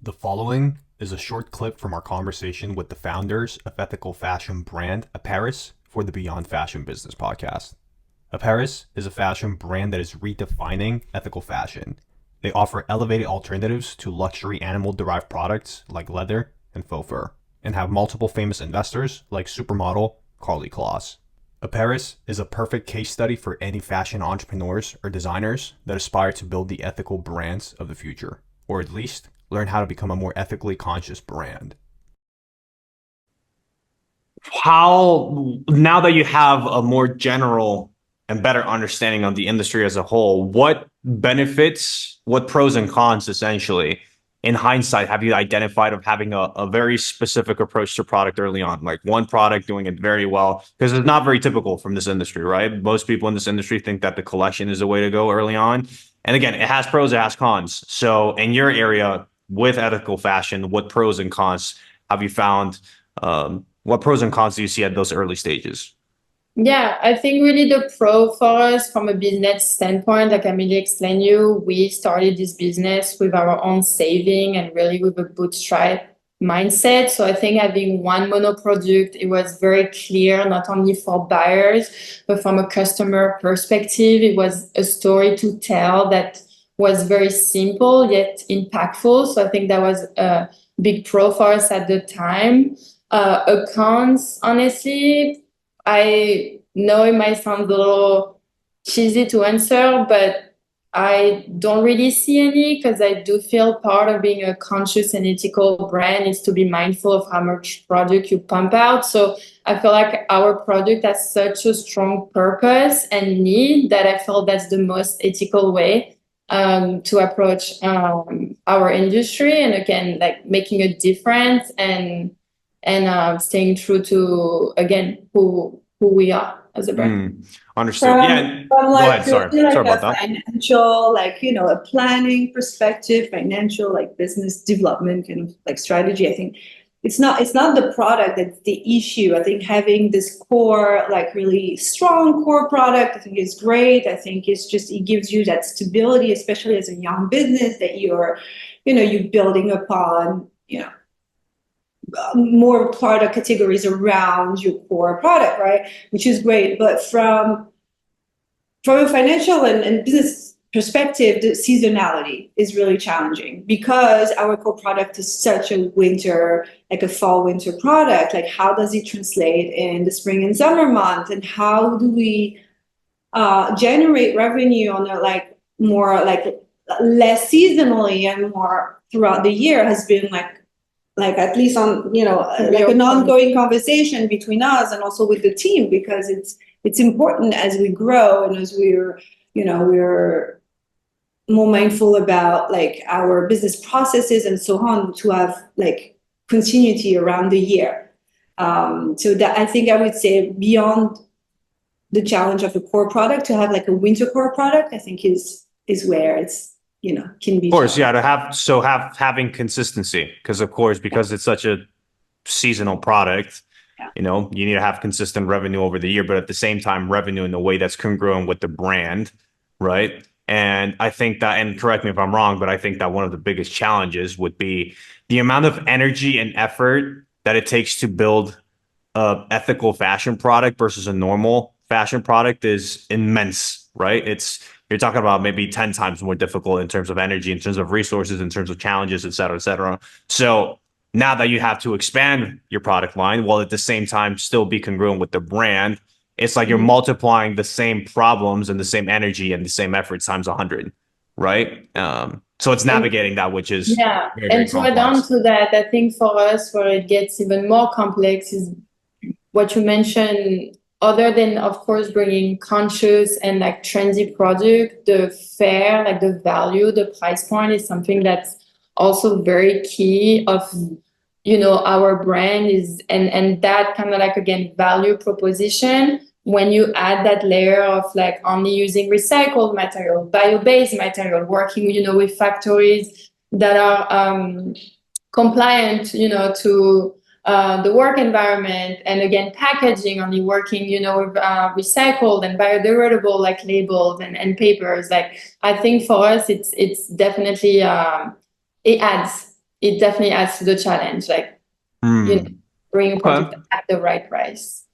The following is a short clip from our conversation with the founders of ethical fashion brand Apparis for the Beyond Fashion Business podcast. Apparis is a fashion brand that is redefining ethical fashion. They offer elevated alternatives to luxury animal-derived products like leather and faux fur, and have multiple famous investors like supermodel Karlie Kloss. Apparis is a perfect case study for any fashion entrepreneurs or designers that aspire to build the ethical brands of the future, or at least learn how to become a more ethically conscious brand. How, now that you have a more general and better understanding of the industry as a whole, what benefits, what pros and cons essentially, in hindsight, have you identified of having a very specific approach to product early on, like one product doing it very well? Because it's not very typical from this industry, right? Most people in this industry think that the collection is the way to go early on. And again, it has pros, it has cons. So in your area with ethical fashion, what pros and cons have you found? What pros and cons do you see at those early stages? Yeah, I think really the pro for us from a business standpoint, like Amelie explained you, we started this business with our own saving and really with a bootstrap mindset. So I think having one mono product, it was very clear, not only for buyers, but from a customer perspective, it was a story to tell that was very simple yet impactful. So I think that was a big pro for us at the time. Accounts, honestly, I know it might sound a little cheesy to answer, but I don't really see any because I do feel part of being a conscious and ethical brand is to be mindful of how much product you pump out. So I feel like our product has such a strong purpose and need that I feel that's the most ethical way to approach our industry. And again, like making a difference and staying true to, again, who we are as a brand. Understood. From, Go like ahead. Sorry. purely Sorry like about a that. financial, like, a planning perspective, financial, like business development kind of like strategy. I think it's not the product that's the issue. I think having this core, like really strong core product, I think is great. I think it gives you that stability, especially as a young business that you're building upon, more product categories around your core product, right? Which is great. But from a financial and business perspective, the seasonality is really challenging because our core product is such a winter, like a fall winter product. Like, how does it translate in the spring and summer month? And how do we generate revenue on a more less seasonally and more throughout the year has been like at least on like an ongoing conversation between us and also with the team, because it's important as we grow and as we're more mindful about like our business processes and so on to have like continuity around the year. So that I think I would say beyond the challenge of a core product, to have like a winter core product, I think is where it's can be. Of course, yeah, having consistency, because it's such a seasonal product, Yeah. You need to have consistent revenue over the year, but at the same time, revenue in a way that's congruent with the brand, right? And I think that, and correct me if I'm wrong, but I think that one of the biggest challenges would be the amount of energy and effort that it takes to build a ethical fashion product versus a normal fashion product is immense, right? You're talking about maybe 10 times more difficult in terms of energy, in terms of resources, in terms of challenges, et cetera, et cetera. So now that you have to expand your product line while at the same time still be congruent with the brand, it's like you're multiplying the same problems and the same energy and the same effort times 100, right? So it's navigating that, which is Yeah, very, and very to add on complex. to that, I think for us, where it gets even more complex is what you mentioned. Other than, of course, bringing conscious and like trendy product, the fair, like the value, the price point is something that's also very key of, our brand is, and that kind of like, again, value proposition. When you add that layer of like only using recycled material, bio-based material, working, with factories that are compliant, to the work environment, and again, packaging, only working, with recycled and biodegradable like labels and papers. Like, I think for us, it's definitely it adds it definitely adds to the challenge, like, you know, bring a product at the right price.